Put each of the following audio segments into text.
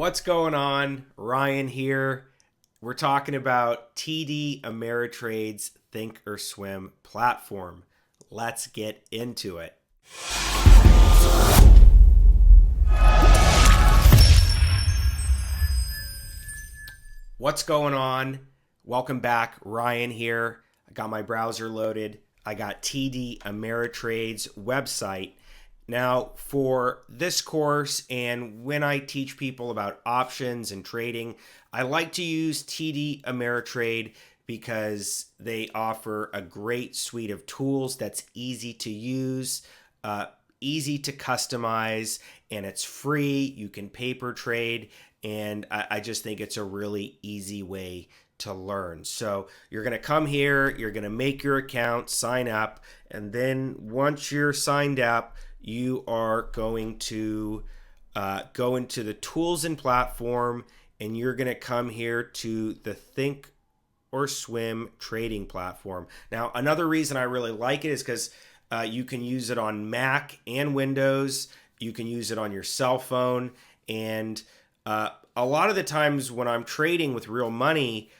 What's going on? Ryan here. We're talking about TD Ameritrade's ThinkOrSwim platform. Let's get into it. What's going on? Welcome back. Ryan here. I got my browser loaded. I got TD Ameritrade's website. Now, for this course and when I teach people about options and trading, I like to use TD Ameritrade because they offer a great suite of tools that's easy to use, easy to customize, and it's free. You can paper trade, and I just think it's a really easy way to learn. So you're going to come here, you're going to make your account, sign up, and then once you're signed up, you are going to go into the tools and platform, and you're going to come here to the ThinkOrSwim trading platform. Now, another reason I really like it is because you can use it on Mac and Windows. You can use it on your cell phone. And a lot of the times when I'm trading with real money,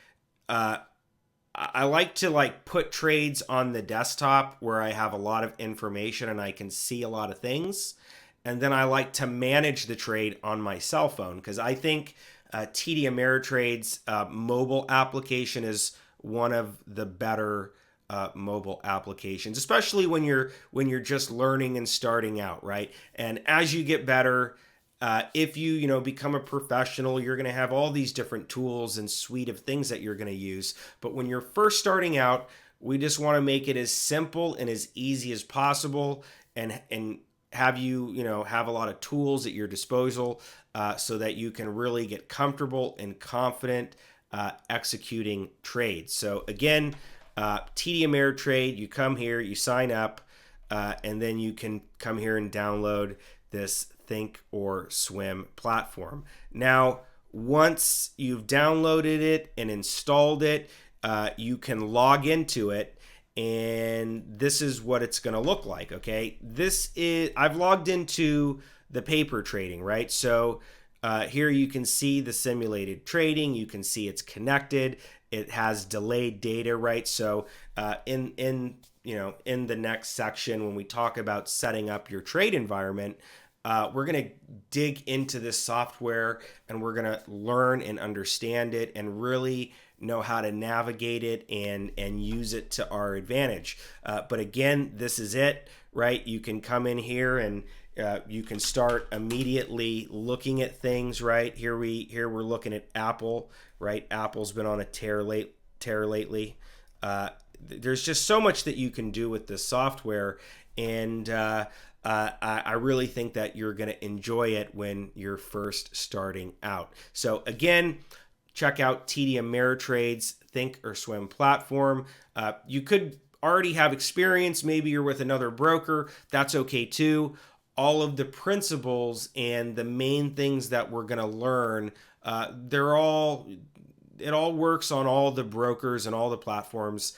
I like to put trades on the desktop where I have a lot of information and I can see a lot of things. And then I like to manage the trade on my cell phone because I think TD Ameritrade's mobile application is one of the better mobile applications, especially when you're just learning and starting out, right? And as you get better, if you become a professional, you're going to have all these different tools and suite of things that you're going to use. But when you're first starting out, we just want to make it as simple and as easy as possible, and have you have a lot of tools at your disposal so that you can really get comfortable and confident executing trades. So again, TD Ameritrade, you come here, you sign up, and then you can come here and download this ThinkOrSwim platform. Now, once you've downloaded it and installed it, you can log into it, and this is what it's going to look like. Okay, I've logged into the paper trading, right? So here you can see the simulated trading. You can see it's connected. It has delayed data, right? So in the next section, when we talk about setting up your trade environment, we're going to dig into this software, and we're going to learn and understand it and really know how to navigate it and use it to our advantage. But again, this is it, right? You can come in here and you can start immediately looking at things, right? Here we're looking at Apple, right? Apple's been on a tear lately. There's just so much that you can do with this software, and I really think that you're going to enjoy it when you're first starting out. So again, check out TD Ameritrade's ThinkOrSwim platform. You could already have experience. Maybe you're with another broker. That's okay too. All of the principles and the main things that we're going to learn, it all works on all the brokers and all the platforms.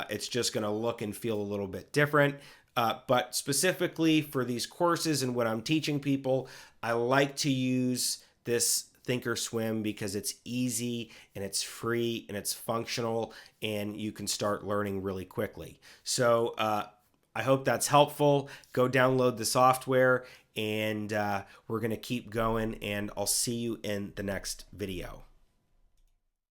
It's just going to look and feel a little bit different. But specifically for these courses and what I'm teaching people, I like to use this ThinkOrSwim because it's easy and it's free and it's functional, and you can start learning really quickly. So I hope that's helpful. Go download the software, and we're going to keep going, and I'll see you in the next video.